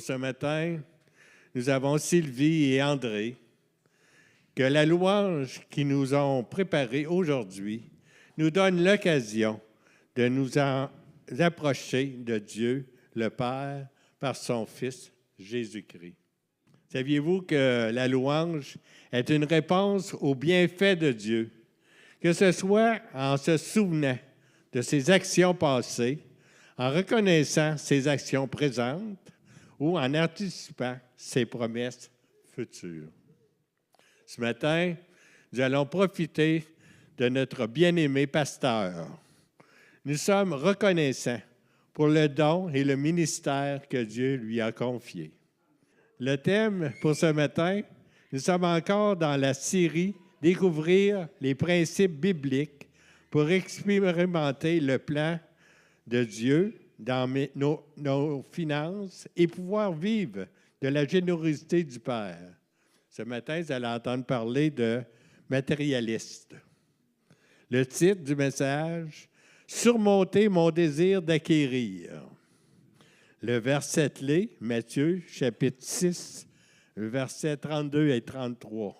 Pour ce matin, nous avons Sylvie et André, que la louange qu'ils nous ont préparée aujourd'hui nous donne l'occasion de nous approcher de Dieu, le Père, par son Fils, Jésus-Christ. Saviez-vous que la louange est une réponse aux bienfaits de Dieu, que ce soit en se souvenant de ses actions passées, en reconnaissant ses actions présentes ou en anticipant ses promesses futures. Ce matin, nous allons profiter de notre bien-aimé pasteur. Nous sommes reconnaissants pour le don et le ministère que Dieu lui a confié. Le thème pour ce matin, nous sommes encore dans la série « Découvrir les principes bibliques pour expérimenter le plan de Dieu dans nos finances et pouvoir vivre de la générosité du Père ». Ce matin, vous allez entendre parler de matérialiste. Le titre du message, « Surmonter mon désir d'acquérir ». Le verset clé, Matthieu, chapitre 6, versets 32 et 33.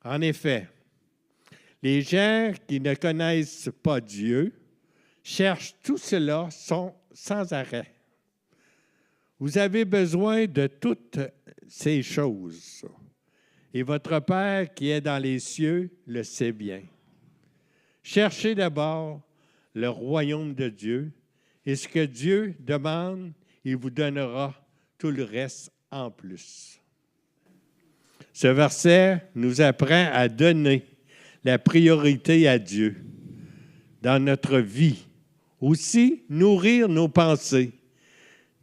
En effet, les gens qui ne connaissent pas Dieu cherchent tout cela sans arrêt. Vous avez besoin de toutes ces choses, et votre Père qui est dans les cieux le sait bien. Cherchez d'abord le royaume de Dieu, et ce que Dieu demande, il vous donnera tout le reste en plus. Ce verset nous apprend à donner la priorité à Dieu dans notre vie. Aussi, nourrir nos pensées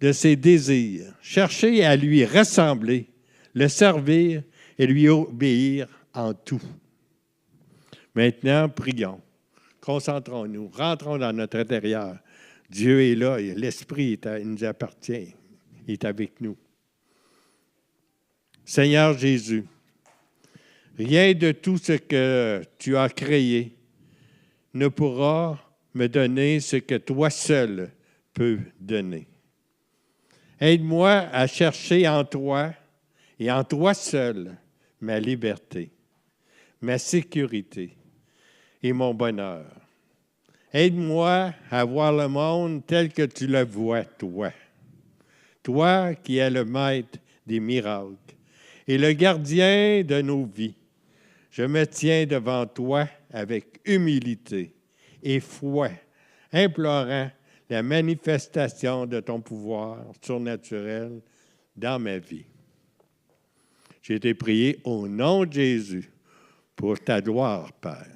de ses désirs, chercher à lui ressembler, le servir et lui obéir en tout. Maintenant, prions. Concentrons-nous, rentrons dans notre intérieur. Dieu est là et l'Esprit il nous appartient, il est avec nous. Seigneur Jésus, rien de tout ce que tu as créé ne pourra me donner ce que toi seul peux donner. Aide-moi à chercher en toi et en toi seul ma liberté, ma sécurité et mon bonheur. Aide-moi à voir le monde tel que tu le vois, toi. Toi qui es le maître des miracles et le gardien de nos vies. Je me tiens devant toi avec humilité et foi, implorant la manifestation de ton pouvoir surnaturel dans ma vie. J'ai été prié au nom de Jésus pour ta gloire, Père.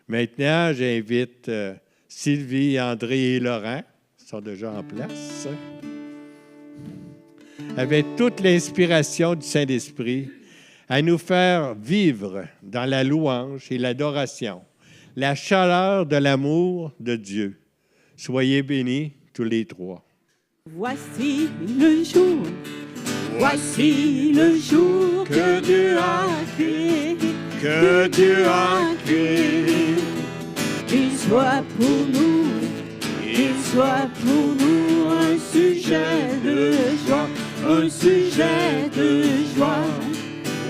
Maintenant, j'invite Sylvie, André et Laurent, qui sont déjà en place, avec toute l'inspiration du Saint-Esprit, à nous faire vivre dans la louange et l'adoration, la chaleur de l'amour de Dieu. Soyez bénis tous les trois. Voici le jour que Dieu a créé, qu'il soit pour nous un sujet de joie,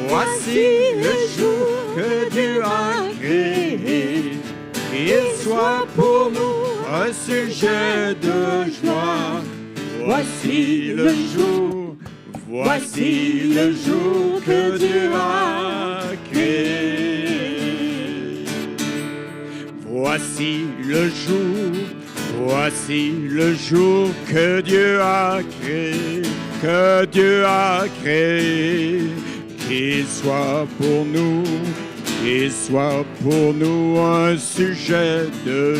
Voici le jour que Dieu a créé, qu'il soit pour nous un sujet de joie. Voici le jour que Dieu a créé. Voici le jour que Dieu a créé, qu'il soit pour nous un sujet de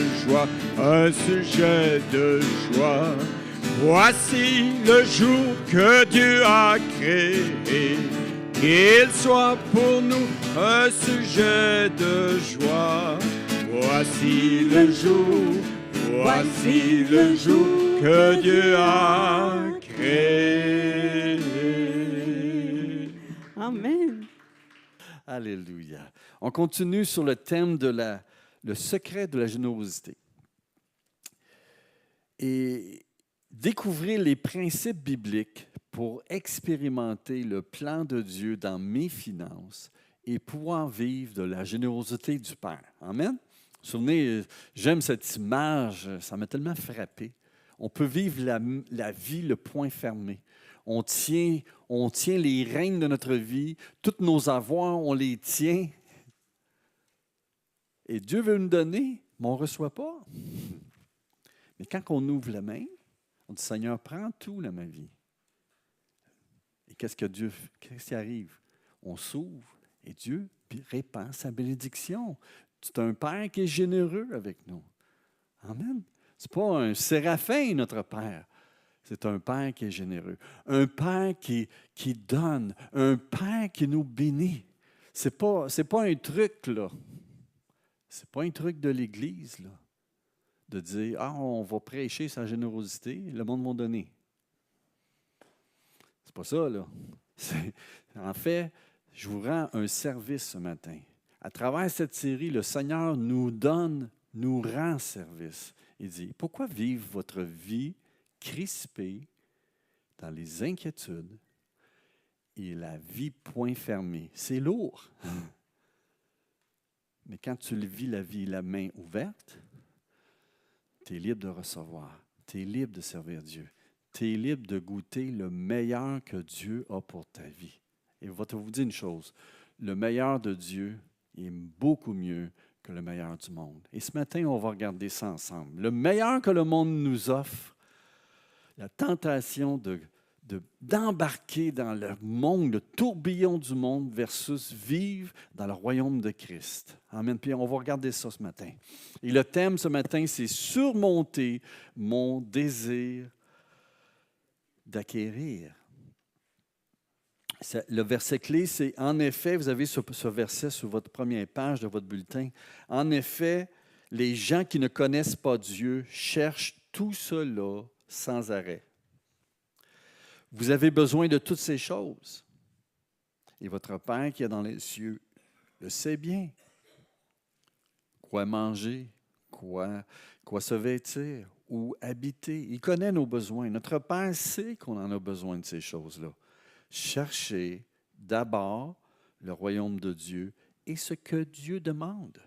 joie, Voici le jour que Dieu a créé, qu'il soit pour nous un sujet de joie. Voici le jour que Dieu a créé. Amen. Alléluia. On continue sur le thème de le secret de la générosité. Et découvrir les principes bibliques pour expérimenter le plan de Dieu dans mes finances et pouvoir vivre de la générosité du Père. Amen? Vous vous souvenez, j'aime cette image, ça m'a tellement frappé. On peut vivre la vie le poing fermé. On tient les rênes de notre vie, tous nos avoirs, on les tient. Et Dieu veut nous donner, mais on ne reçoit pas. Mais quand on ouvre la main, on dit, Seigneur, prends tout dans ma vie. Et qu'est-ce qui arrive? On s'ouvre et Dieu répand sa bénédiction. C'est un Père qui est généreux avec nous. Amen. Ce n'est pas un séraphin, notre Père. C'est un Père qui est généreux. Un Père qui donne. Un Père qui nous bénit. Ce n'est pas un truc, là. Ce n'est pas un truc de l'Église, là. De dire, on va prêcher sa générosité, le monde va donner. C'est pas ça, là. En fait, je vous rends un service ce matin. À travers cette série, le Seigneur nous rend service. Il dit, pourquoi vivre votre vie crispée dans les inquiétudes et la vie point fermée? C'est lourd. Mais quand tu vis la vie la main ouverte, tu es libre de recevoir, tu es libre de servir Dieu, tu es libre de goûter le meilleur que Dieu a pour ta vie. Et je vais vous dire une chose, le meilleur de Dieu est beaucoup mieux que le meilleur du monde. Et ce matin, on va regarder ça ensemble. Le meilleur que le monde nous offre, la tentation d'embarquer dans le monde, le tourbillon du monde versus vivre dans le royaume de Christ. Amen. Puis on va regarder ça ce matin. Et le thème ce matin, c'est surmonter mon désir d'acquérir. Le verset clé, c'est « En effet », vous avez ce verset sur votre première page de votre bulletin, « En effet, les gens qui ne connaissent pas Dieu cherchent tout cela sans arrêt. » Vous avez besoin de toutes ces choses. Et votre Père qui est dans les cieux le sait bien. Quoi manger, quoi se vêtir, où habiter. Il connaît nos besoins. Notre Père sait qu'on en a besoin de ces choses-là. Cherchez d'abord le royaume de Dieu et ce que Dieu demande.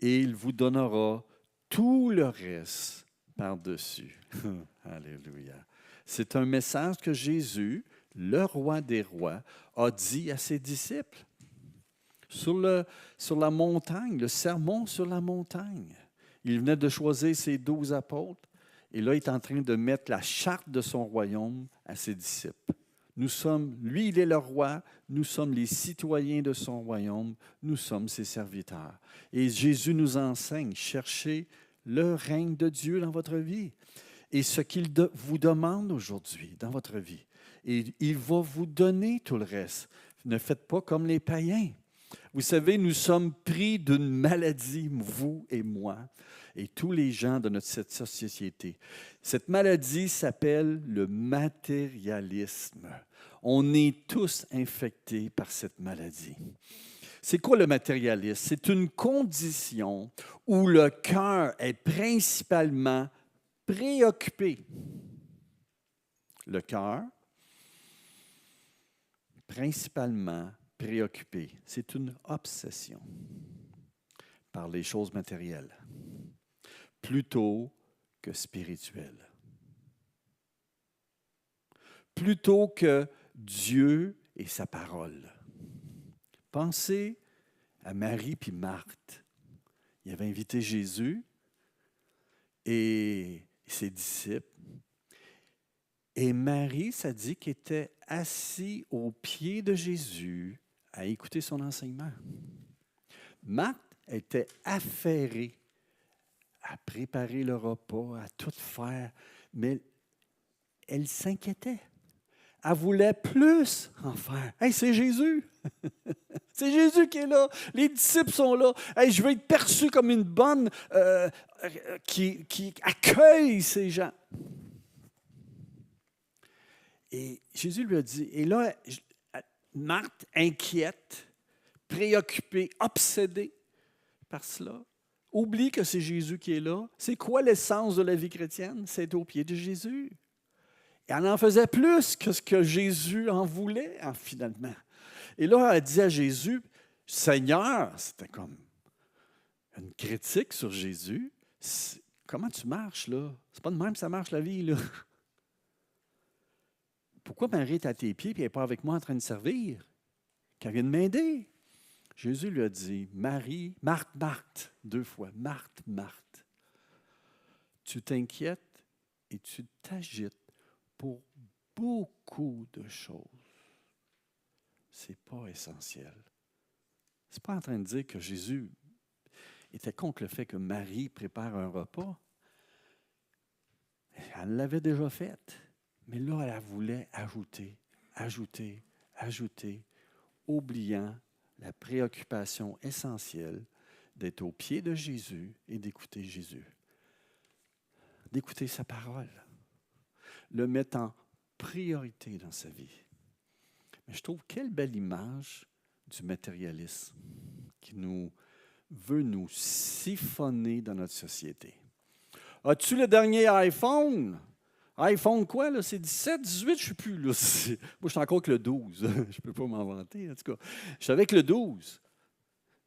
Et il vous donnera tout le reste par-dessus. Alléluia. C'est un message que Jésus, le roi des rois, a dit à ses disciples sur la montagne, le sermon sur la montagne. Il venait de choisir ses 12 apôtres et là, il est en train de mettre la charte de son royaume à ses disciples. Lui, il est le roi, nous sommes les citoyens de son royaume, nous sommes ses serviteurs. Et Jésus nous enseigne, cherchez le règne de Dieu dans votre vie. Et ce qu'il vous demande aujourd'hui dans votre vie. Et il va vous donner tout le reste. Ne faites pas comme les païens. Vous savez, nous sommes pris d'une maladie, vous et moi, et tous les gens de cette société. Cette maladie s'appelle le matérialisme. On est tous infectés par cette maladie. C'est quoi le matérialisme? C'est une condition où le cœur est principalement préoccupé. Le cœur, principalement préoccupé. C'est une obsession par les choses matérielles, plutôt que spirituelles. Plutôt que Dieu et sa parole. Pensez à Marie puis Marthe. Ils avaient invité Jésus et ses disciples. Et Marie, ça dit qu'elle était assise aux pieds de Jésus à écouter son enseignement. Marthe était affairée à préparer le repas, à tout faire, mais elle s'inquiétait. Elle voulait plus en faire. Hey, c'est Jésus! C'est Jésus qui est là. Les disciples sont là. Hey, je veux être perçu comme une bonne qui accueille ces gens. Et Jésus lui a dit, et là, Marthe, inquiète, préoccupée, obsédée par cela, Oublie que c'est Jésus qui est là. C'est quoi l'essence de la vie chrétienne? C'est au pied de Jésus. Et elle en faisait plus que ce que Jésus en voulait, finalement. Et là, elle dit à Jésus, « Seigneur », c'était comme une critique sur Jésus. « Comment tu marches, là? C'est pas de même que ça marche, la vie, là. Pourquoi Marie est à tes pieds et elle n'est pas avec moi en train de servir? Qu'elle vienne m'aider. » Jésus lui a dit, « Marie, Marthe, Marthe, 2 fois, Marthe, Marthe, tu t'inquiètes et tu t'agites pour beaucoup de choses. Ce n'est pas essentiel. » Ce n'est pas en train de dire que Jésus était contre le fait que Marie prépare un repas. Elle l'avait déjà fait. Mais là, elle voulait ajouter, oubliant la préoccupation essentielle d'être au pied de Jésus et d'écouter Jésus. D'écouter sa parole. Le mettre en priorité dans sa vie. Mais je trouve quelle belle image du matérialisme qui veut nous siphonner dans notre société. As-tu le dernier iPhone? iPhone quoi, là? C'est 17, 18, je ne sais plus. Là. Moi, je suis encore avec le 12. Je ne peux pas m'en vanter, en tout cas. Je suis avec le 12.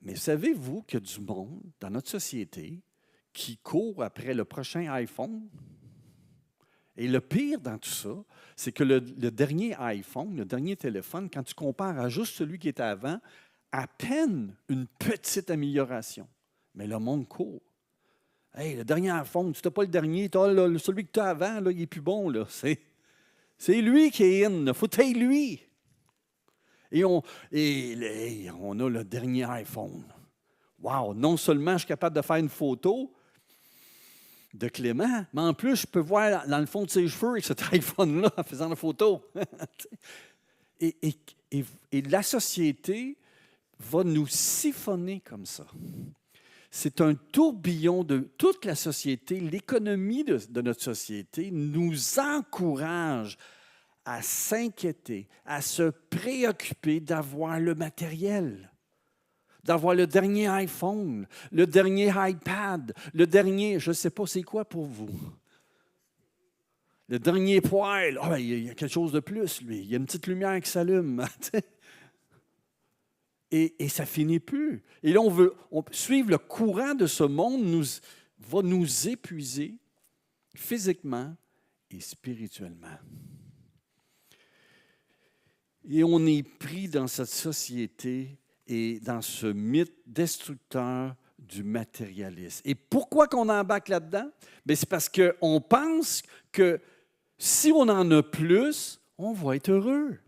Mais savez-vous qu'il y a du monde dans notre société qui court après le prochain iPhone? Et le pire dans tout ça, c'est que le dernier iPhone, le dernier téléphone, quand tu compares à juste celui qui était avant, à peine une petite amélioration. Mais le monde court. Hey, le dernier iPhone, tu n'as pas le dernier, celui que tu as avant, là, il n'est plus bon. Là. C'est lui qui est in. Il faut tailler lui. Et on a le dernier iPhone. Wow! Non seulement je suis capable de faire une photo de Clément, mais en plus, je peux voir dans le fond de ses cheveux avec cet iPhone-là en faisant la photo. et la société va nous siphonner comme ça. C'est un tourbillon de toute la société. L'économie de notre société nous encourage à s'inquiéter, à se préoccuper d'avoir le matériel, d'avoir le dernier iPhone, le dernier iPad, le dernier, je ne sais pas c'est quoi pour vous. Le dernier poêle, oh, il y a quelque chose de plus, lui. Il y a une petite lumière qui s'allume. Et ça ne finit plus. Et là, suivre le courant de ce monde va nous épuiser physiquement et spirituellement. Et on est pris dans cette société et dans ce mythe destructeur du matérialisme. Et pourquoi qu'on embarque là-dedans? Bien, c'est parce qu'on pense que si on en a plus, on va être heureux.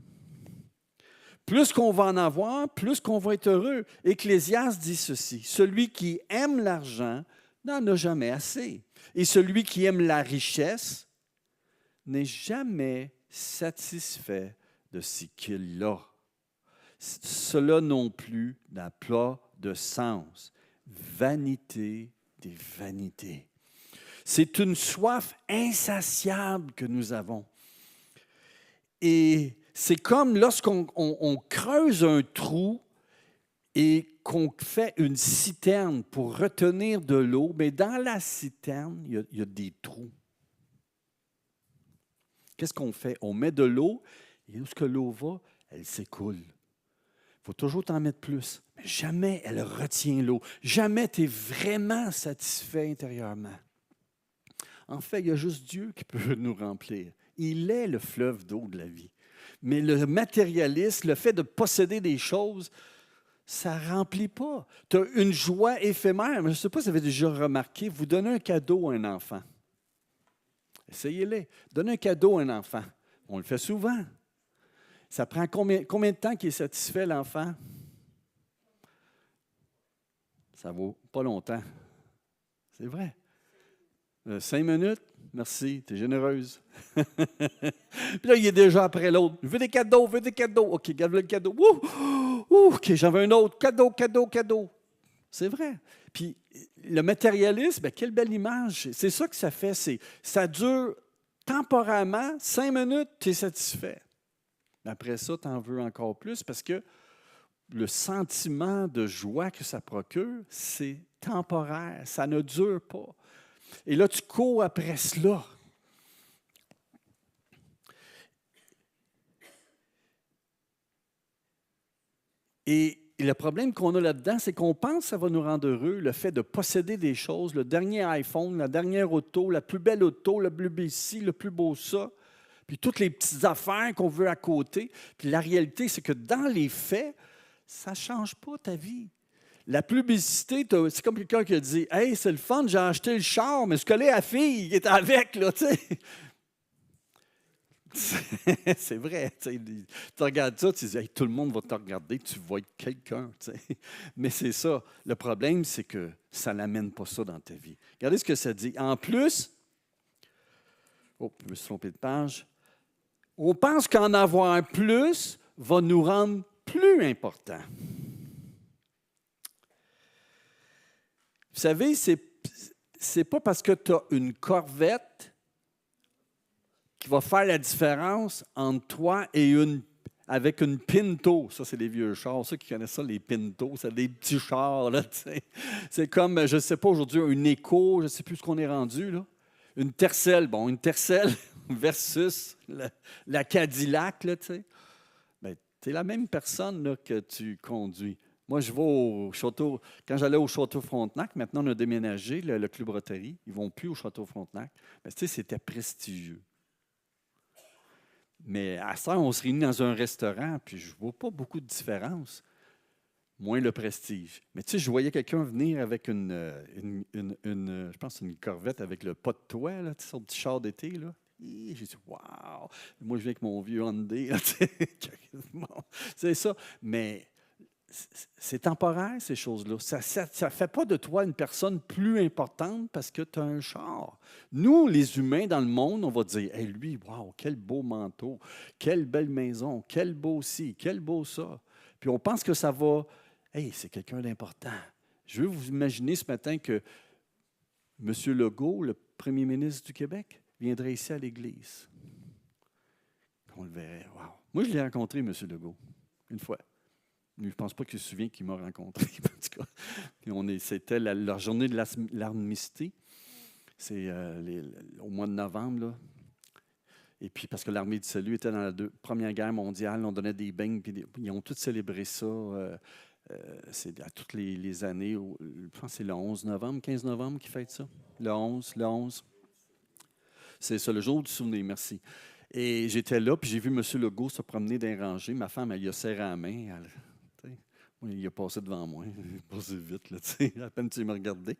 Plus qu'on va en avoir, plus qu'on va être heureux. Ecclésiaste dit ceci, « Celui qui aime l'argent n'en a jamais assez. Et celui qui aime la richesse n'est jamais satisfait de ce qu'il a. Cela non plus n'a pas de sens. Vanité des vanités. » C'est une soif insatiable que nous avons. Et c'est comme lorsqu'on creuse un trou et qu'on fait une citerne pour retenir de l'eau, mais dans la citerne, il y a des trous. Qu'est-ce qu'on fait? On met de l'eau et où est-ce que l'eau va? Elle s'écoule. Il faut toujours t'en mettre plus, mais jamais elle retient l'eau. Jamais tu es vraiment satisfait intérieurement. En fait, il y a juste Dieu qui peut nous remplir. Il est le fleuve d'eau de la vie. Mais le matérialisme, le fait de posséder des choses, ça ne remplit pas. Tu as une joie éphémère. Je ne sais pas si vous avez déjà remarqué, vous donnez un cadeau à un enfant. Essayez-le. Donnez un cadeau à un enfant. On le fait souvent. Ça prend combien de temps qu'il est satisfait, l'enfant? Ça ne vaut pas longtemps. C'est vrai. 5 minutes, merci, tu es généreuse. Puis là, il est déjà après l'autre. Je veux des cadeaux. OK, garde le cadeau. OK, j'en veux un autre. Cadeau. C'est vrai. Puis le matérialisme, bien, quelle belle image. C'est ça que ça fait. Ça dure temporairement, 5 minutes, tu es satisfait. Mais après ça, tu en veux encore plus parce que le sentiment de joie que ça procure, c'est temporaire, ça ne dure pas. Et là, tu cours après cela. Et le problème qu'on a là-dedans, c'est qu'on pense que ça va nous rendre heureux, le fait de posséder des choses, le dernier iPhone, la dernière auto, la plus belle auto, le plus beau ci, le plus beau ça, puis toutes les petites affaires qu'on veut à côté. Puis la réalité, c'est que dans les faits, ça ne change pas ta vie. La publicité, c'est comme quelqu'un qui a dit « Hey, c'est le fun, j'ai acheté le char, mais je connais la fille qui est avec, là, tu sais. » C'est vrai. Tu regardes ça, tu dis hey, tout le monde va te regarder, tu vas être quelqu'un. Mais c'est ça. Le problème, c'est que ça n'amène pas ça dans ta vie. Regardez ce que ça dit. En plus, je me suis trompé de page. On pense qu'en avoir plus va nous rendre plus importants. Vous savez, c'est pas parce que tu as une Corvette qui va faire la différence entre toi et avec une Pinto. Ça, c'est des vieux chars. Ceux qui connaissent ça, les Pinto, c'est des petits chars. Là, c'est comme, je ne sais pas, aujourd'hui, une Echo, je ne sais plus ce qu'on est rendu. Là. Une Tercel. Bon, une Tercel versus la Cadillac. Là, ben, tu es la même personne là, que tu conduis. Moi, je vais au château. Quand j'allais au château Frontenac, maintenant, on a déménagé, le Club Rotary. Ils ne vont plus au château Frontenac. Mais tu sais, c'était prestigieux. Mais à ça, on se réunit dans un restaurant, puis je ne vois pas beaucoup de différence. Moins le prestige. Mais tu sais, je voyais quelqu'un venir avec je pense, une Corvette avec le pas de toit, là, son petit char d'été, là. Et j'ai dit, waouh! Moi, je viens avec mon vieux Hyundai, là, c'est ça. Mais c'est temporaire, ces choses-là. Ça ne fait pas de toi une personne plus importante parce que tu as un char. Nous, les humains dans le monde, on va dire, hey, lui, wow, quel beau manteau, quelle belle maison, quel beau ci, quel beau ça. Puis on pense que ça va, hey, c'est quelqu'un d'important. Je veux vous imaginer ce matin que M. Legault, le premier ministre du Québec, viendrait ici à l'Église. On le verrait, wow. Moi, je l'ai rencontré, M. Legault, une fois. Je ne pense pas qu'il se souvient qu'il m'a rencontré. En tout cas, c'était la journée de l'armistice. C'est au mois de novembre. Là. Et puis, parce que l'Armée du Salut était dans la Première Guerre mondiale, on donnait des beignes. Puis ils ont tous célébré ça. C'est à toutes les années. Je pense que c'est le 11 novembre, 15 novembre qui fête ça. Le 11. C'est ça, le jour du souvenir, merci. Et j'étais là, puis j'ai vu M. Legault se promener dans les rangées. Ma femme, elle lui a serré la main. Il a passé devant moi. Il est passé vite, là, à peine tu me regardais.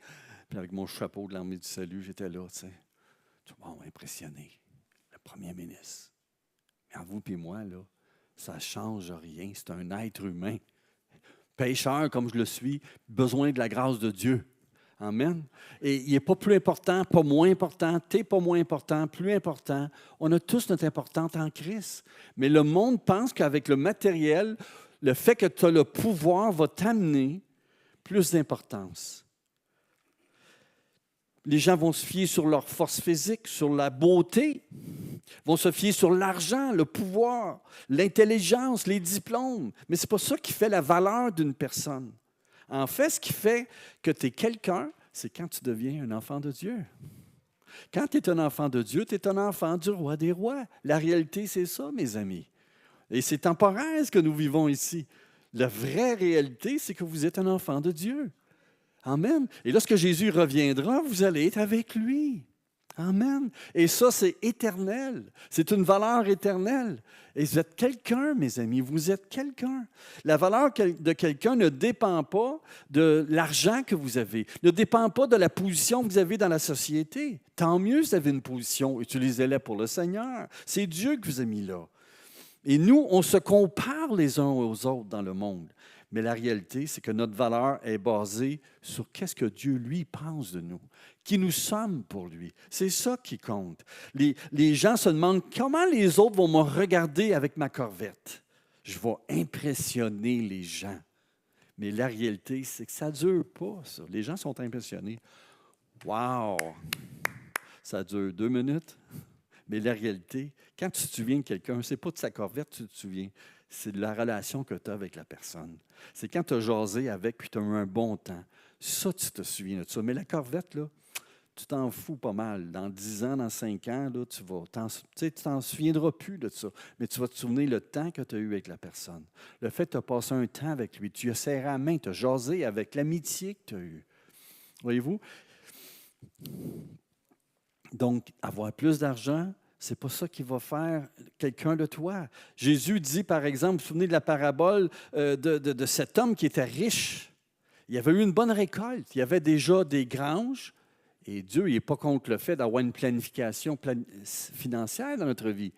Puis avec mon chapeau de l'Armée du Salut, j'étais là, tout le monde impressionné. Le premier ministre. Mais en vous et moi, là, ça ne change rien. C'est un être humain. Pécheur comme je le suis, besoin de la grâce de Dieu. Amen. Et il n'est pas plus important, pas moins important, tu n'es pas moins important, plus important. On a tous notre importance en Christ. Mais le monde pense qu'avec le matériel, le fait que tu as le pouvoir va t'amener plus d'importance. Les gens vont se fier sur leur force physique, sur la beauté, vont se fier sur l'argent, le pouvoir, l'intelligence, les diplômes. Mais ce n'est pas ça qui fait la valeur d'une personne. En fait, ce qui fait que tu es quelqu'un, c'est quand tu deviens un enfant de Dieu. Quand tu es un enfant de Dieu, tu es un enfant du roi des rois. La réalité, c'est ça, mes amis. Et c'est temporaire ce que nous vivons ici. La vraie réalité, c'est que vous êtes un enfant de Dieu. Amen. Et lorsque Jésus reviendra, vous allez être avec lui. Amen. Et ça, c'est éternel. C'est une valeur éternelle. Et vous êtes quelqu'un, mes amis. Vous êtes quelqu'un. La valeur de quelqu'un ne dépend pas de l'argent que vous avez, ne dépend pas de la position que vous avez dans la société. Tant mieux si vous avez une position, utilisez-la pour le Seigneur. C'est Dieu qui vous a mis là. Et nous, on se compare les uns aux autres dans le monde. Mais la réalité, c'est que notre valeur est basée sur qu'est-ce que Dieu, lui, pense de nous, qui nous sommes pour lui. C'est ça qui compte. Les gens se demandent comment les autres vont me regarder avec ma Corvette. Je vais impressionner les gens. Mais la réalité, c'est que ça ne dure pas, ça. Les gens sont impressionnés. Wow! Ça dure 2 minutes. Mais la réalité, quand tu te souviens de quelqu'un, ce n'est pas de sa corvette que tu te souviens, c'est de la relation que tu as avec la personne. C'est quand tu as jasé avec puis tu as eu un bon temps. Ça, tu te souviens de ça. Mais la corvette, là, tu t'en fous pas mal. Dans 10 ans, dans 5 ans, là, tu t'en souviendras plus de ça. Mais tu vas te souvenir le temps que tu as eu avec la personne. Le fait que tu as passé un temps avec lui, tu as serré la main, tu as jasé avec l'amitié que tu as eue. Voyez-vous? Donc, avoir plus d'argent, ce n'est pas ça qui va faire quelqu'un de toi. Jésus dit, par exemple, vous vous souvenez de la parabole de cet homme qui était riche. Il avait eu une bonne récolte. Il y avait déjà des granges. Et Dieu n'est pas contre le fait d'avoir une planification financière dans notre vie.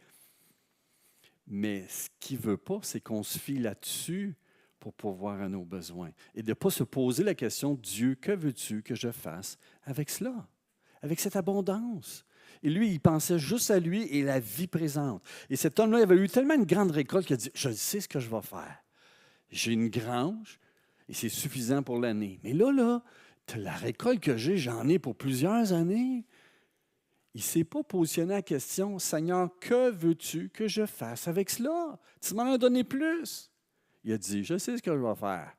Mais ce qu'il ne veut pas, c'est qu'on se fie là-dessus pour pourvoir à nos besoins. Et de ne pas se poser la question, Dieu, que veux-tu que je fasse avec cela, avec cette abondance? Et lui, il pensait juste à lui et la vie présente. Et cet homme-là, il avait eu tellement une grande récolte qu'il a dit, je sais ce que je vais faire. J'ai une grange et c'est suffisant pour l'année. Mais là, la récolte que j'ai, j'en ai pour plusieurs années. Il ne s'est pas positionné la question, Seigneur, que veux-tu que je fasse avec cela? Tu m'en as donné plus. Il a dit, je sais ce que je vais faire.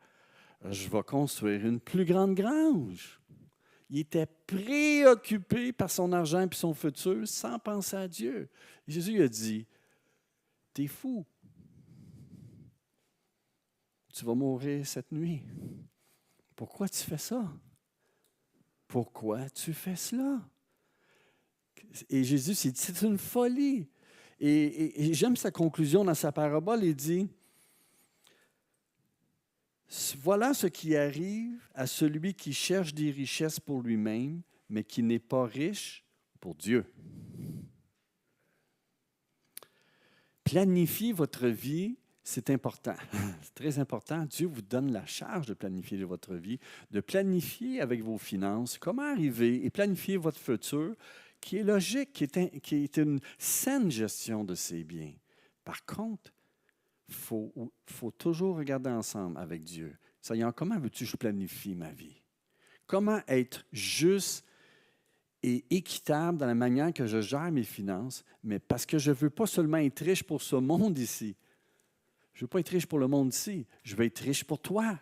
Je vais construire une plus grande grange. Il était préoccupé par son argent et son futur sans penser à Dieu. Et Jésus lui a dit, t'es fou. Tu vas mourir cette nuit. Pourquoi tu fais ça? Pourquoi tu fais cela? Et Jésus s'est dit, c'est une folie. Et j'aime sa conclusion dans sa parabole. Il dit, voilà ce qui arrive à celui qui cherche des richesses pour lui-même, mais qui n'est pas riche pour Dieu. Planifier votre vie, c'est important. C'est très important. Dieu vous donne la charge de planifier votre vie, de planifier avec vos finances, comment arriver et planifier votre futur, qui est logique, qui est une saine gestion de ses biens. Par contre, il faut toujours regarder ensemble avec Dieu. Seigneur, comment veux-tu que je planifie ma vie? Comment être juste et équitable dans la manière que je gère mes finances, mais parce que je ne veux pas seulement être riche pour ce monde ici. Je ne veux pas être riche pour le monde ici. Je veux être riche pour toi.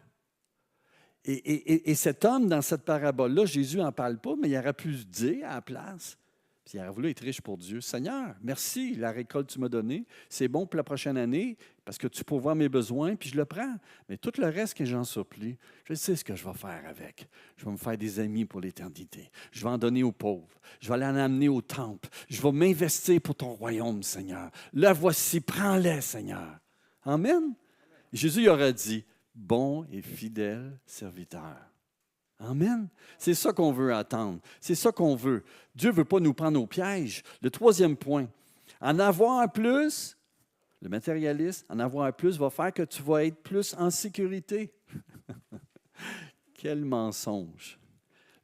Et cet homme, dans cette parabole-là, Jésus n'en parle pas, mais il aurait pu se dire à la place, puis il aurait voulu être riche pour Dieu. Seigneur, merci, la récolte que tu m'as donnée, c'est bon pour la prochaine année, parce que tu pourvois mes besoins, puis je le prends. Mais tout le reste que j'en supplie, je sais ce que je vais faire avec. Je vais me faire des amis pour l'éternité. Je vais en donner aux pauvres. Je vais aller en amener au temple. Je vais m'investir pour ton royaume, Seigneur. Là, voici, prends-les, Seigneur. Amen. Jésus il aurait dit, bon et fidèle serviteur. Amen. C'est ça qu'on veut attendre. C'est ça qu'on veut. Dieu ne veut pas nous prendre au piège. Le troisième point, en avoir plus, le matérialiste, en avoir plus va faire que tu vas être plus en sécurité. Quel mensonge.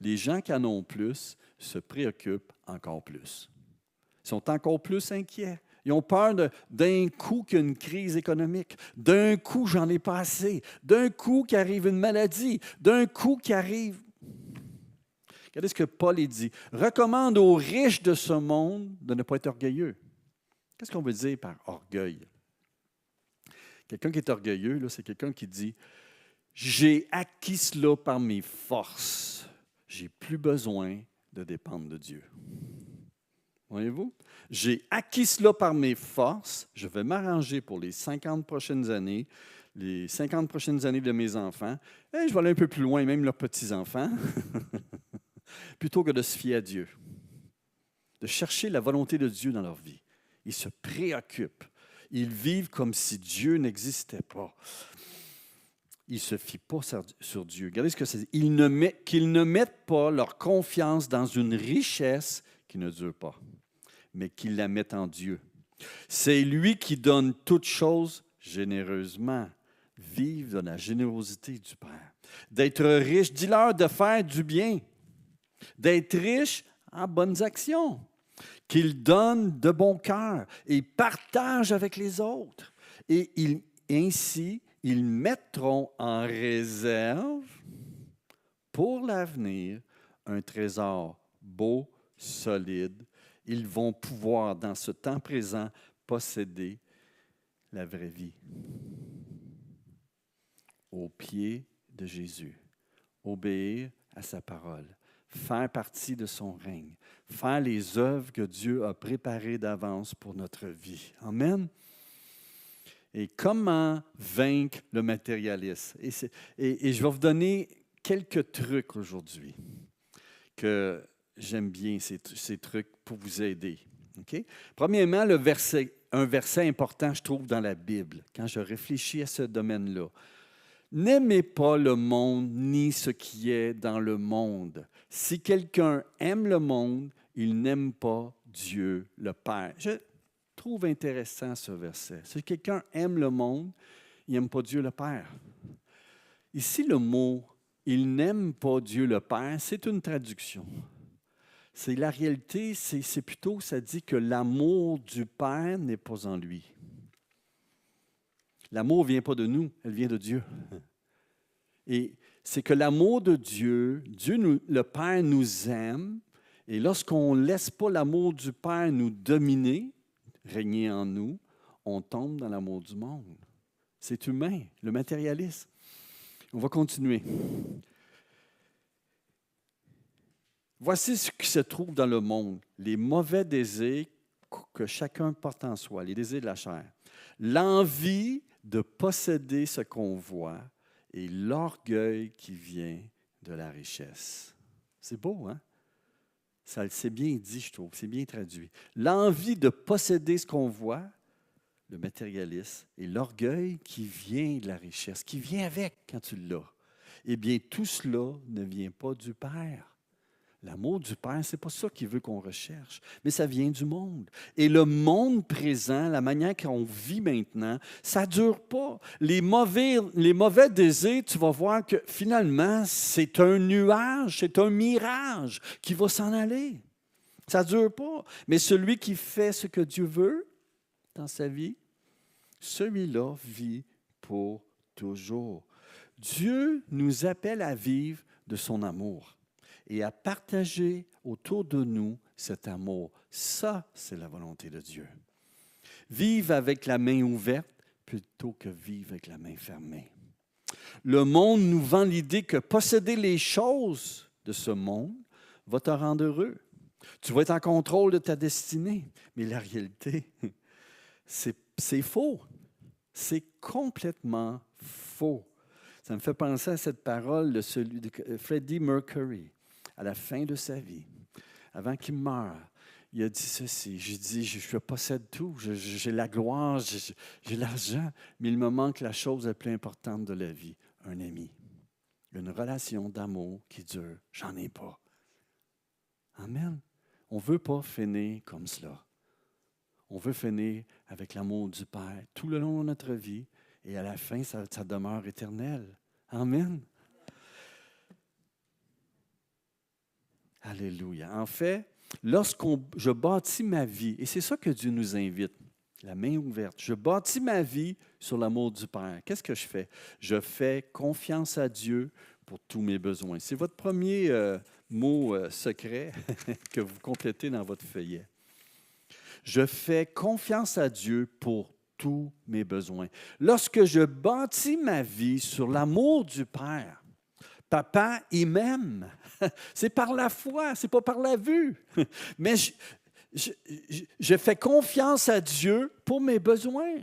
Les gens qui en ont plus se préoccupent encore plus. Ils sont encore plus inquiets. Ils ont peur d'un coup qu'il y a une crise économique, d'un coup j'en ai pas assez, d'un coup qu'il arrive une maladie, d'un coup qu'il arrive... Regardez ce que Paul dit. Recommande aux riches de ce monde de ne pas être orgueilleux. Qu'est-ce qu'on veut dire par orgueil? Quelqu'un qui est orgueilleux, là, c'est quelqu'un qui dit « J'ai acquis cela par mes forces. J'ai plus besoin de dépendre de Dieu. » Voyez-vous? J'ai acquis cela par mes forces. Je vais m'arranger pour les 50 prochaines années, les 50 prochaines années de mes enfants. Et je vais aller un peu plus loin, même leurs petits-enfants, plutôt que de se fier à Dieu, de chercher la volonté de Dieu dans leur vie. Ils se préoccupent. Ils vivent comme si Dieu n'existait pas. Ils ne se fient pas sur Dieu. Regardez ce que c'est. Qu'ils ne mettent pas leur confiance dans une richesse qui ne dure pas, mais qu'ils la mettent en Dieu. C'est lui qui donne toutes choses généreusement. Vivre dans la générosité du Père. D'être riche, dis-leur de faire du bien. D'être riche en bonnes actions. Qu'ils donnent de bon cœur et partagent avec les autres. Et ainsi, ils mettront en réserve pour l'avenir un trésor beau, solide ils vont pouvoir, dans ce temps présent, posséder la vraie vie. Au pied de Jésus, obéir à sa parole, faire partie de son règne, faire les œuvres que Dieu a préparées d'avance pour notre vie. Amen. Et comment vaincre le matérialisme? Et je vais vous donner quelques trucs aujourd'hui que j'aime bien, ces trucs pour vous aider. Okay? Premièrement, un verset important, je trouve, dans la Bible, quand je réfléchis à ce domaine-là. N'aimez pas le monde ni ce qui est dans le monde. Si quelqu'un aime le monde, il n'aime pas Dieu le Père. Je trouve intéressant ce verset. Si quelqu'un aime le monde, il n'aime pas Dieu le Père. Ici, le mot « il n'aime pas Dieu le Père », c'est une traduction. C'est la réalité, c'est plutôt, ça dit que l'amour du Père n'est pas en lui. L'amour ne vient pas de nous, elle vient de Dieu. Et c'est que l'amour de Dieu, le Père nous aime, et lorsqu'on ne laisse pas l'amour du Père nous dominer, régner en nous, on tombe dans l'amour du monde. C'est humain, le matérialisme. On va continuer. Voici ce qui se trouve dans le monde, les mauvais désirs que chacun porte en soi, les désirs de la chair, l'envie de posséder ce qu'on voit et l'orgueil qui vient de la richesse. C'est beau, hein? C'est bien dit, je trouve, c'est bien traduit. L'envie de posséder ce qu'on voit, le matérialisme, et l'orgueil qui vient de la richesse, qui vient avec quand tu l'as. Eh bien, tout cela ne vient pas du Père. L'amour du Père, ce n'est pas ça qu'il veut qu'on recherche, mais ça vient du monde. Et le monde présent, la manière qu'on vit maintenant, ça ne dure pas. Les mauvais désirs, tu vas voir que finalement, c'est un nuage, c'est un mirage qui va s'en aller. Ça ne dure pas. Mais celui qui fait ce que Dieu veut dans sa vie, celui-là vit pour toujours. Dieu nous appelle à vivre de son amour et à partager autour de nous cet amour. Ça, c'est la volonté de Dieu. Vivre avec la main ouverte plutôt que vivre avec la main fermée. Le monde nous vend l'idée que posséder les choses de ce monde va te rendre heureux. Tu vas être en contrôle de ta destinée. Mais la réalité, c'est faux. C'est complètement faux. Ça me fait penser à cette parole de Freddie Mercury. À la fin de sa vie, avant qu'il meure, il a dit ceci. J'ai dit, je possède tout, j'ai la gloire, j'ai l'argent, mais il me manque la chose la plus importante de la vie, un ami. Une relation d'amour qui dure. J'en ai pas. Amen. On ne veut pas finir comme cela. On veut finir avec l'amour du Père tout le long de notre vie et à la fin, ça demeure éternel. Amen. Alléluia. En fait, je bâtis ma vie, et c'est ça que Dieu nous invite, la main ouverte. Je bâtis ma vie sur l'amour du Père. Qu'est-ce que je fais? Je fais confiance à Dieu pour tous mes besoins. C'est votre premier mot secret que vous complétez dans votre feuillet. Je fais confiance à Dieu pour tous mes besoins. Lorsque je bâtis ma vie sur l'amour du Père, Papa, il m'aime. C'est par la foi, ce n'est pas par la vue. Mais je fais confiance à Dieu pour mes besoins.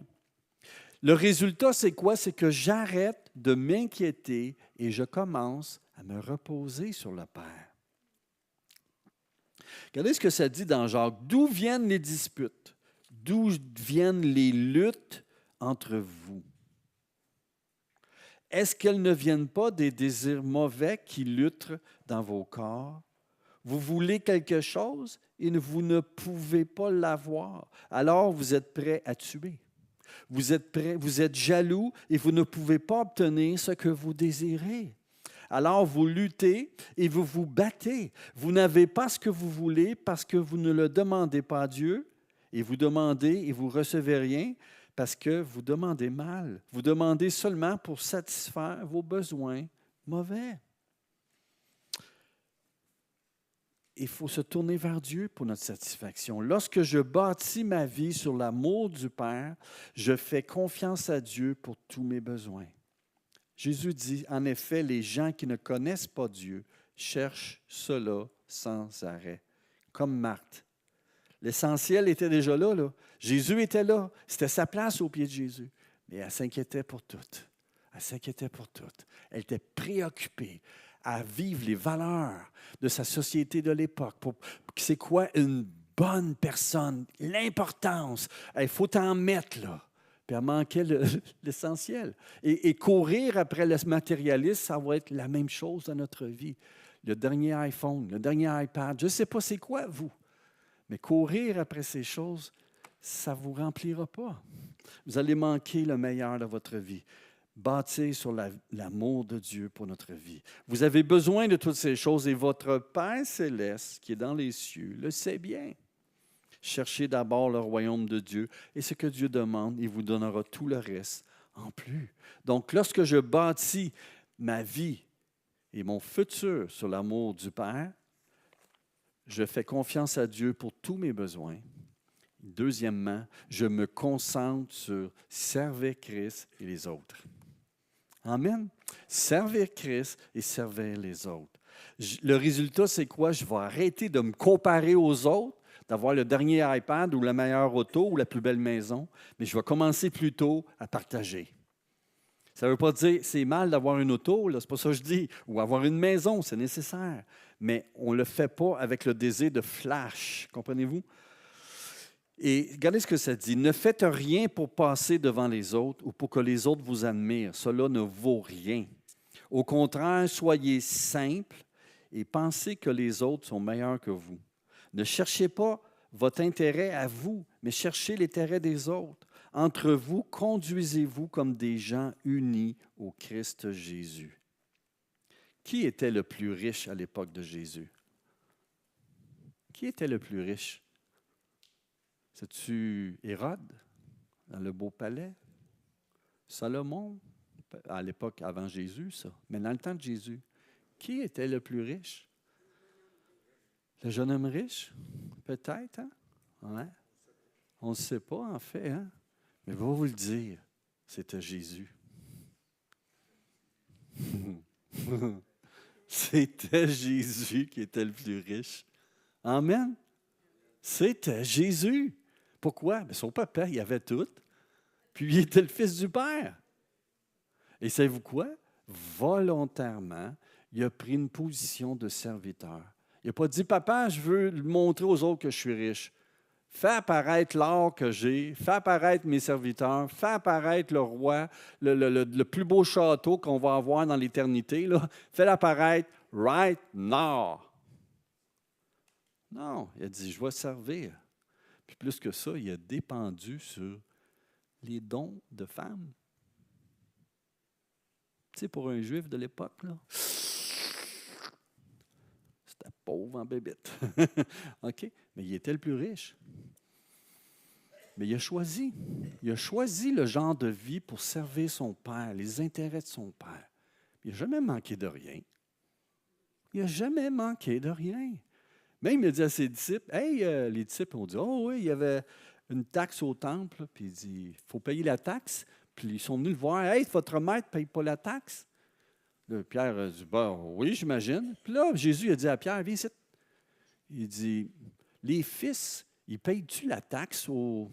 Le résultat, c'est quoi? C'est que j'arrête de m'inquiéter et je commence à me reposer sur le Père. Regardez ce que ça dit dans Jacques. D'où viennent les disputes? D'où viennent les luttes entre vous? Est-ce qu'elles ne viennent pas des désirs mauvais qui luttent dans vos corps? Vous voulez quelque chose et vous ne pouvez pas l'avoir. Alors vous êtes prêt à tuer. Vous êtes jaloux et vous ne pouvez pas obtenir ce que vous désirez. Alors vous luttez et vous vous battez. Vous n'avez pas ce que vous voulez parce que vous ne le demandez pas à Dieu et vous demandez et vous ne recevez rien. Parce que vous demandez mal. Vous demandez seulement pour satisfaire vos besoins mauvais. il faut se tourner vers Dieu pour notre satisfaction. Lorsque je bâtis ma vie sur l'amour du Père, je fais confiance à Dieu pour tous mes besoins. Jésus dit, en effet, les gens qui ne connaissent pas Dieu cherchent cela sans arrêt, comme Marthe. L'essentiel était déjà là, là. Jésus était là. C'était sa place au pied de Jésus. Mais elle s'inquiétait pour toutes. Elle s'inquiétait pour toutes. Elle était préoccupée à vivre les valeurs de sa société de l'époque. C'est quoi une bonne personne? L'importance. Il faut en mettre, là. Puis elle manquait l'essentiel. Et courir après le matérialisme, ça va être la même chose dans notre vie. Le dernier iPhone, le dernier iPad, je ne sais pas c'est quoi, vous. Mais courir après ces choses, ça ne vous remplira pas. Vous allez manquer le meilleur de votre vie. Bâtir sur l'amour de Dieu pour notre vie. Vous avez besoin de toutes ces choses et votre Père céleste, qui est dans les cieux, le sait bien. Cherchez d'abord le royaume de Dieu et ce que Dieu demande, il vous donnera tout le reste en plus. Donc, lorsque je bâtis ma vie et mon futur sur l'amour du Père, je fais confiance à Dieu pour tous mes besoins. Deuxièmement, je me concentre sur servir Christ et les autres. Amen. Servir Christ et servir les autres. Le résultat, c'est quoi? Je vais arrêter de me comparer aux autres, d'avoir le dernier iPad ou la meilleure auto ou la plus belle maison, mais je vais commencer plutôt à partager. Ça ne veut pas dire que c'est mal d'avoir une auto, là, c'est pas ça que je dis, ou avoir une maison, c'est nécessaire, mais on ne le fait pas avec le désir de flash, comprenez-vous? Et regardez ce que ça dit. Ne faites rien pour passer devant les autres ou pour que les autres vous admirent. Cela ne vaut rien. Au contraire, soyez simples et pensez que les autres sont meilleurs que vous. Ne cherchez pas votre intérêt à vous, mais cherchez l'intérêt des autres. Entre vous, conduisez-vous comme des gens unis au Christ Jésus. Qui était le plus riche à l'époque de Jésus? Qui était le plus riche? C'est-tu Hérode, dans le beau palais? Salomon, à l'époque avant Jésus, ça. Mais dans le temps de Jésus, qui était le plus riche? Le jeune homme riche? Peut-être, hein? Ouais. On ne sait pas, en fait, hein? Mais je vais vous le dire, c'était Jésus. C'était Jésus qui était le plus riche. Amen? C'était Jésus. Pourquoi? Bien, son papa, il avait tout. Puis il était le fils du Père. Et savez-vous quoi? Volontairement, il a pris une position de serviteur. Il n'a pas dit, papa, je veux montrer aux autres que je suis riche. Fais apparaître l'or que j'ai, fais apparaître mes serviteurs, fais apparaître le roi, le plus beau château qu'on va avoir dans l'éternité. Là. Fais l'apparaître right now. Non, il a dit, je vais servir. Puis plus que ça, il a dépendu sur les dons de femmes. Tu sais, pour un Juif de l'époque, là, c'était pauvre en bébête. OK? Mais il était le plus riche. Mais il a choisi. Il a choisi le genre de vie pour servir son Père, les intérêts de son Père. Il n'a jamais manqué de rien. Il n'a jamais manqué de rien. Même il a dit à ses disciples, hey, les disciples ont dit, oh oui, il y avait une taxe au temple, puis il dit, il faut payer la taxe. Puis ils sont venus le voir, hey, votre maître ne paye pas la taxe. Là, Pierre a dit, ben oui, j'imagine. Puis là, Jésus a dit à Pierre, viens ici. Il dit, les fils, ils payent-tu la taxe au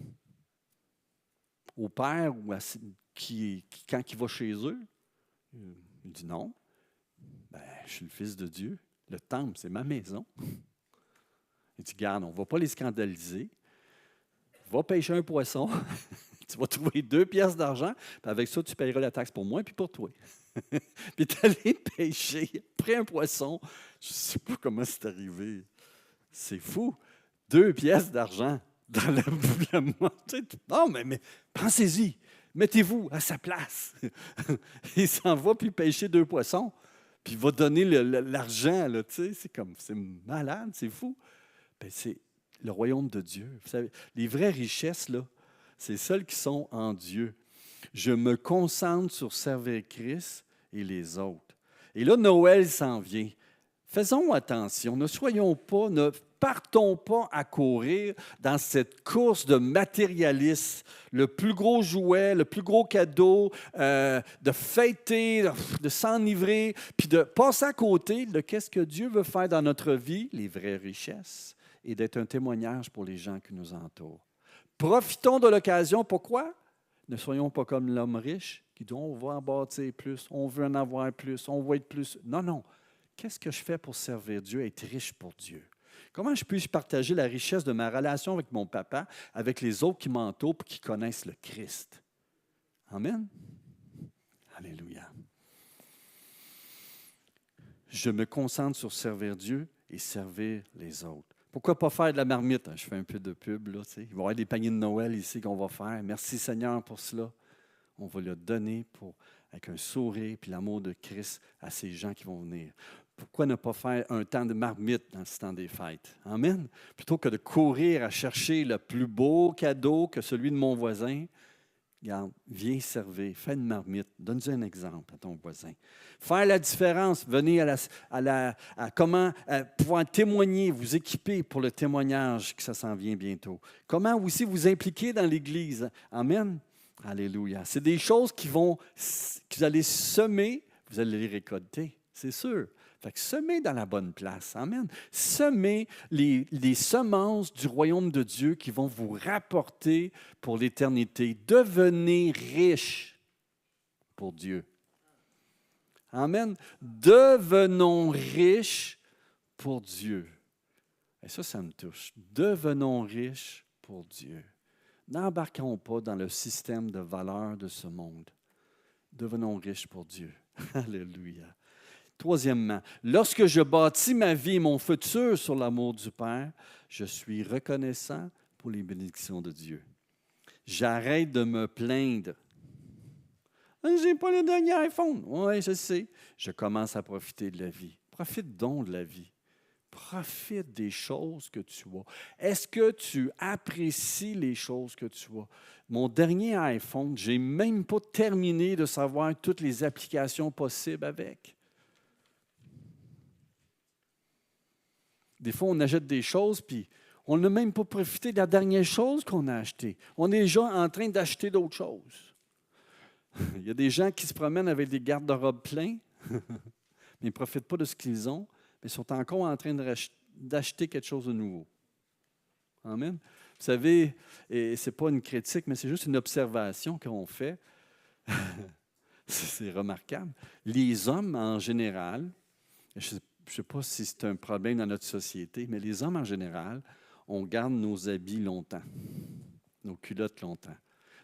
père ou quand il va chez eux? Il dit non. Ben, je suis le fils de Dieu. Le temple, c'est ma maison. Il dit, garde, on ne va pas les scandaliser. Va pêcher un poisson. Tu vas trouver 2 pièces d'argent. Puis avec ça, tu payeras la taxe pour moi et pour toi. Puis tu es allé pêcher. Pris un poisson. Je ne sais pas comment c'est arrivé. C'est fou. 2 pièces d'argent dans la moitié. Non, mais pensez-y. Mettez-vous à sa place. Il s'en va puis pêcher 2 poissons. Puis il va donner l'argent. Là, c'est malade, c'est fou. Ben, c'est le royaume de Dieu. Vous savez, les vraies richesses, là, c'est celles qui sont en Dieu. Je me concentre sur servir Christ et les autres. Et là, Noël s'en vient. Faisons attention, ne partons pas à courir dans cette course de matérialisme, le plus gros jouet, le plus gros cadeau, de fêter, de s'enivrer, puis de passer à côté de qu'est-ce que Dieu veut faire dans notre vie, les vraies richesses, et d'être un témoignage pour les gens qui nous entourent. Profitons de l'occasion. Pourquoi? Ne soyons pas comme l'homme riche qui dit on va en bâtir plus, on veut en avoir plus, on va être plus. Non, non. Qu'est-ce que je fais pour servir Dieu, être riche pour Dieu? Comment je puis partager la richesse de ma relation avec mon papa, avec les autres qui m'entourent et qui connaissent le Christ? Amen. Alléluia. Je me concentre sur servir Dieu et servir les autres. Pourquoi pas faire de la marmite? Je fais un peu de pub, là, tu sais. Il va y avoir des paniers de Noël ici qu'on va faire. Merci Seigneur pour cela. On va le donner avec un sourire et l'amour de Christ à ces gens qui vont venir. Pourquoi ne pas faire un temps de marmite dans ce temps des fêtes? Amen. Plutôt que de courir à chercher le plus beau cadeau que celui de mon voisin, regarde, viens servir, fais une marmite, donne-lui un exemple à ton voisin. Faire la différence, venez à comment pouvoir témoigner, vous équiper pour le témoignage que ça s'en vient bientôt. Comment aussi vous impliquer dans l'Église. Amen. Alléluia. C'est des choses que vous allez semer, vous allez les récolter, c'est sûr. Fait que semez dans la bonne place. Amen. Semez les semences du royaume de Dieu qui vont vous rapporter pour l'éternité. Devenez riches pour Dieu. Amen. Devenons riches pour Dieu. Et ça me touche. Devenons riches pour Dieu. N'embarquons pas dans le système de valeurs de ce monde. Devenons riches pour Dieu. Alléluia. Troisièmement, lorsque je bâtis ma vie et mon futur sur l'amour du Père, je suis reconnaissant pour les bénédictions de Dieu. J'arrête de me plaindre. « Je n'ai pas le dernier iPhone. » Oui, je sais. Je commence à profiter de la vie. Profite donc de la vie. Profite des choses que tu as. Est-ce que tu apprécies les choses que tu as? Mon dernier iPhone, je n'ai même pas terminé de savoir toutes les applications possibles avec. Des fois, on achète des choses, puis on n'a même pas profité de la dernière chose qu'on a achetée. On est déjà en train d'acheter d'autres choses. Il y a des gens qui se promènent avec des garde-robes pleins, mais ils ne profitent pas de ce qu'ils ont, mais sont encore en train d'acheter quelque chose de nouveau. Amen. Vous savez, et ce n'est pas une critique, mais c'est juste une observation qu'on fait. C'est remarquable. Les hommes, en général, je ne sais pas si c'est un problème dans notre société, mais les hommes, en général, on garde nos habits longtemps, nos culottes longtemps.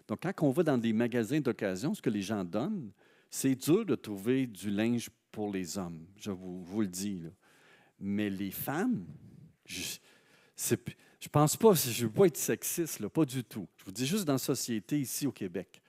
Donc, quand on va dans des magasins d'occasion, ce que les gens donnent, c'est dur de trouver du linge pour les hommes, je vous le dis, là. Mais les femmes, je pense pas, je ne veux pas être sexiste, là, pas du tout. Je vous dis juste dans la société ici au Québec.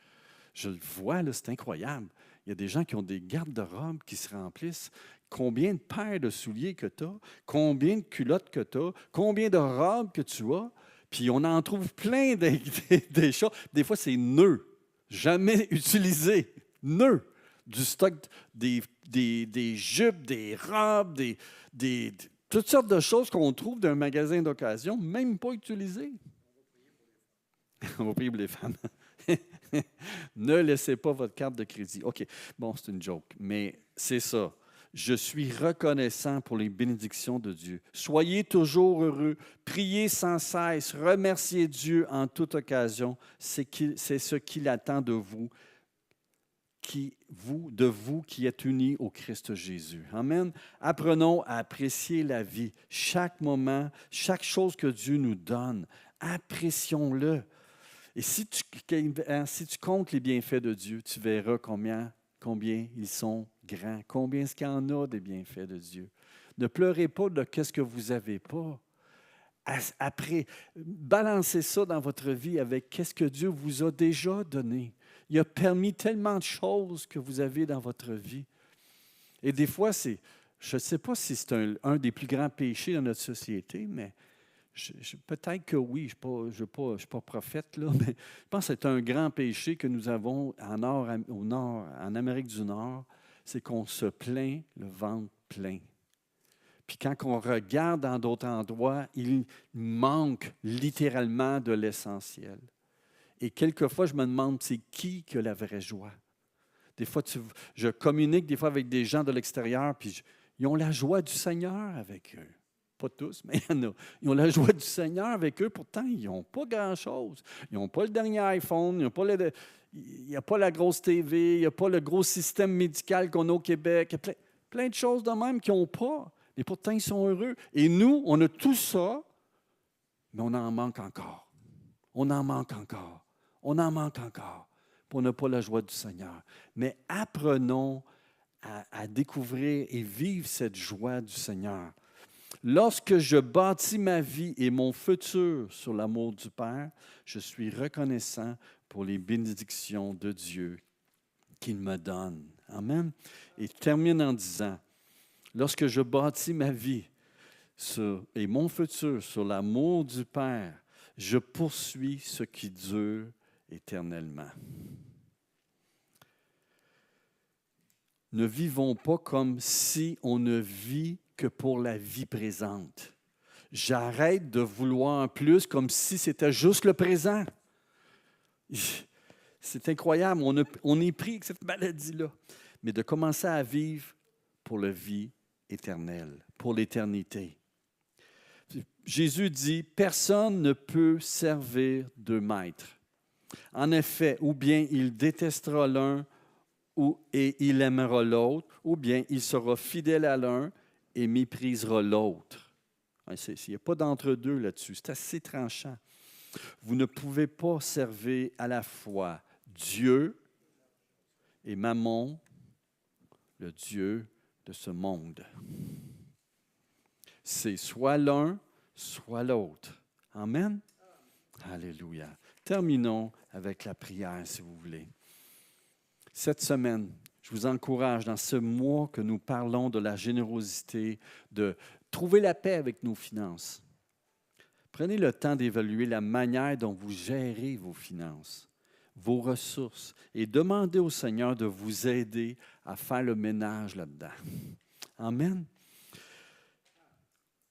Je le vois, là, c'est incroyable. Il y a des gens qui ont des garde-robes qui se remplissent. Combien de paires de souliers que tu as, combien de culottes que tu as, combien de robes que tu as, puis on en trouve plein des choses. Des fois, c'est nœuds, jamais utilisés, nœuds, du stock, des jupes, des robes, toutes sortes de choses qu'on trouve dans un magasin d'occasion, même pas utilisées. On va prier pour les femmes. Ne laissez pas votre carte de crédit. OK, bon, c'est une joke, mais c'est ça. Je suis reconnaissant pour les bénédictions de Dieu. Soyez toujours heureux, priez sans cesse, remerciez Dieu en toute occasion. C'est ce qu'il attend de vous, qui êtes unis au Christ Jésus. Amen. Apprenons à apprécier la vie, chaque moment, chaque chose que Dieu nous donne. Apprécions-le. Et si tu comptes les bienfaits de Dieu, tu verras combien ils sont grands, combien est-ce qu'il y en a des bienfaits de Dieu. Ne pleurez pas de ce que vous n'avez pas. Après, balancez ça dans votre vie avec ce que Dieu vous a déjà donné. Il a permis tellement de choses que vous avez dans votre vie. Et des fois, je ne sais pas si c'est un des plus grands péchés dans notre société, mais peut-être que oui, je ne suis pas prophète, là, mais je pense que c'est un grand péché que nous avons en Amérique du Nord, c'est qu'on se plaint le ventre plein. Puis quand on regarde dans d'autres endroits, il manque littéralement de l'essentiel. Et quelquefois, je me demande, c'est qui a la vraie joie? Des fois, je communique des fois avec des gens de l'extérieur, puis ils ont la joie du Seigneur avec eux. Pas tous, mais il y en a. Ils ont la joie du Seigneur avec eux, pourtant, ils n'ont pas grand-chose. Ils n'ont pas le dernier iPhone, il n'y a pas la grosse TV, il n'y a pas le gros système médical qu'on a au Québec. Il y a plein de choses de même qu'ils n'ont pas. Et pourtant, ils sont heureux. Et nous, on a tout ça, mais on en manque encore. On en manque encore. On en manque encore. Puis on n'a pas la joie du Seigneur. Mais apprenons à découvrir et vivre cette joie du Seigneur. Lorsque je bâtis ma vie et mon futur sur l'amour du Père, je suis reconnaissant pour les bénédictions de Dieu qu'il me donne. Amen. Et je termine en disant, lorsque je bâtis ma vie et mon futur sur l'amour du Père, je poursuis ce qui dure éternellement. Ne vivons pas comme si on ne vit que pour la vie présente. J'arrête de vouloir plus comme si c'était juste le présent. C'est incroyable, on est pris avec cette maladie-là. Mais de commencer à vivre pour la vie éternelle, pour l'éternité. Jésus dit, personne ne peut servir deux maîtres. En effet, ou bien il détestera l'un et il aimera l'autre, ou bien il sera fidèle à l'un et méprisera l'autre. Il n'y a pas d'entre-deux là-dessus. C'est assez tranchant. Vous ne pouvez pas servir à la fois Dieu et Mammon, le Dieu de ce monde. C'est soit l'un, soit l'autre. Amen? Alléluia. Terminons avec la prière, si vous voulez. Cette semaine, je vous encourage, dans ce mois que nous parlons de la générosité, de trouver la paix avec nos finances. Prenez le temps d'évaluer la manière dont vous gérez vos finances, vos ressources, et demandez au Seigneur de vous aider à faire le ménage là-dedans. Amen.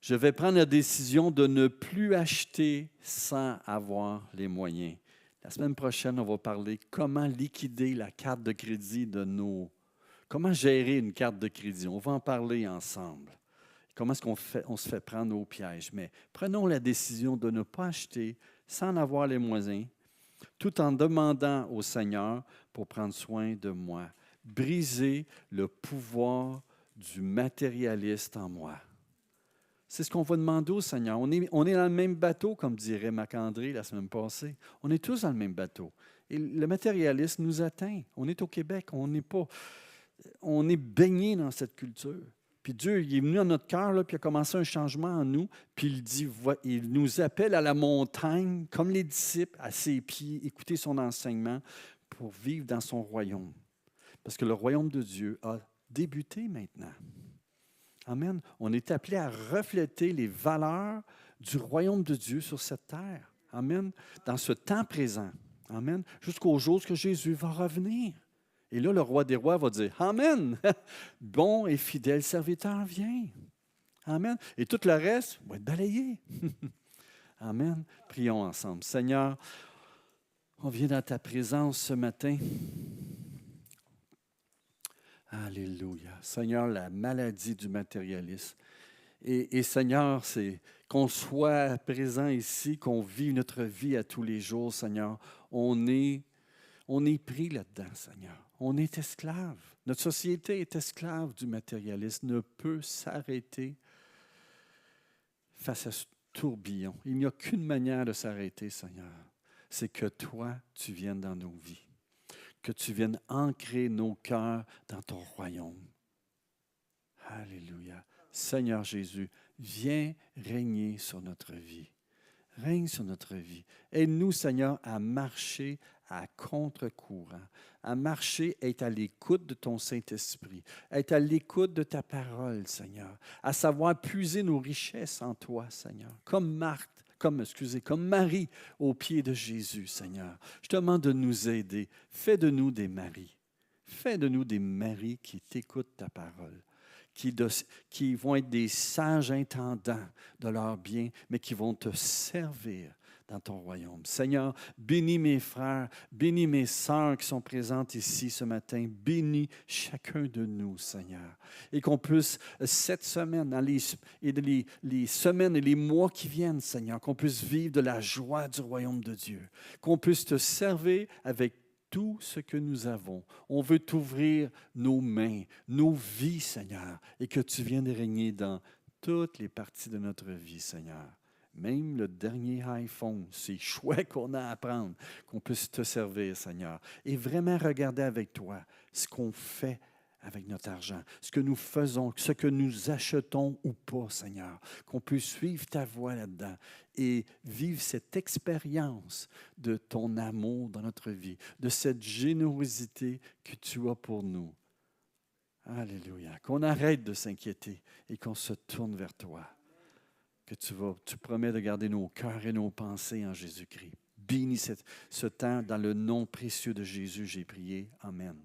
Je vais prendre la décision de ne plus acheter sans avoir les moyens. La semaine prochaine, on va parler comment liquider la carte de crédit comment gérer une carte de crédit. On va en parler ensemble. Comment est-ce qu'on se fait prendre au piège? Mais prenons la décision de ne pas acheter sans en avoir les moyens, tout en demandant au Seigneur pour prendre soin de moi. Briser le pouvoir du matérialiste en moi. C'est ce qu'on va demander au Seigneur. On est dans le même bateau, comme dirait Marc-André la semaine passée. On est tous dans le même bateau. Et le matérialisme nous atteint. On est au Québec. On est baigné dans cette culture. Puis Dieu, il est venu dans notre cœur, là, puis il a commencé un changement en nous. Puis il dit, il nous appelle à la montagne, comme les disciples, à ses pieds, écouter son enseignement pour vivre dans son royaume. Parce que le royaume de Dieu a débuté maintenant. Amen. On est appelé à refléter les valeurs du royaume de Dieu sur cette terre. Amen. Dans ce temps présent. Amen. Jusqu'au jour où Jésus va revenir. Et là, le roi des rois va dire, Amen. Bon et fidèle serviteur, viens. Amen. Et tout le reste va être balayé. Amen. Prions ensemble. Seigneur, on vient dans ta présence ce matin. Alléluia. Seigneur, la maladie du matérialisme. Et Seigneur, c'est qu'on soit présent ici, qu'on vive notre vie à tous les jours, Seigneur. On est pris là-dedans, Seigneur. On est esclave. Notre société est esclave du matérialisme, ne peut s'arrêter face à ce tourbillon. Il n'y a qu'une manière de s'arrêter, Seigneur. C'est que toi, tu viennes dans nos vies. Que tu viennes ancrer nos cœurs dans ton royaume. Alléluia. Seigneur Jésus, viens régner sur notre vie. Règne sur notre vie. Aide-nous, Seigneur, à marcher à contre-courant, à marcher, être à l'écoute de ton Saint-Esprit, être à l'écoute de ta parole, Seigneur, à savoir puiser nos richesses en toi, Seigneur, comme Marie aux pieds de Jésus, Seigneur. Je te demande de nous aider. Fais de nous des maris. Fais de nous des maris qui t'écoutent ta parole, qui vont être des sages intendants de leurs biens, mais qui vont te servir dans ton royaume. Seigneur, bénis mes frères, bénis mes sœurs qui sont présentes ici ce matin. Bénis chacun de nous, Seigneur. Et qu'on puisse, cette semaine, dans les semaines et les mois qui viennent, Seigneur, qu'on puisse vivre de la joie du royaume de Dieu. Qu'on puisse te servir avec tout ce que nous avons. On veut t'ouvrir nos mains, nos vies, Seigneur, et que tu viennes régner dans toutes les parties de notre vie, Seigneur. Même le dernier iPhone, c'est chouette qu'on a à prendre, qu'on puisse te servir, Seigneur, et vraiment regarder avec toi ce qu'on fait avec notre argent, ce que nous faisons, ce que nous achetons ou pas, Seigneur, qu'on puisse suivre ta voie là-dedans et vivre cette expérience de ton amour dans notre vie, de cette générosité que tu as pour nous. Alléluia. Qu'on arrête de s'inquiéter et qu'on se tourne vers toi. Que tu promets de garder nos cœurs et nos pensées en Jésus-Christ. Bénis ce temps dans le nom précieux de Jésus, j'ai prié. Amen.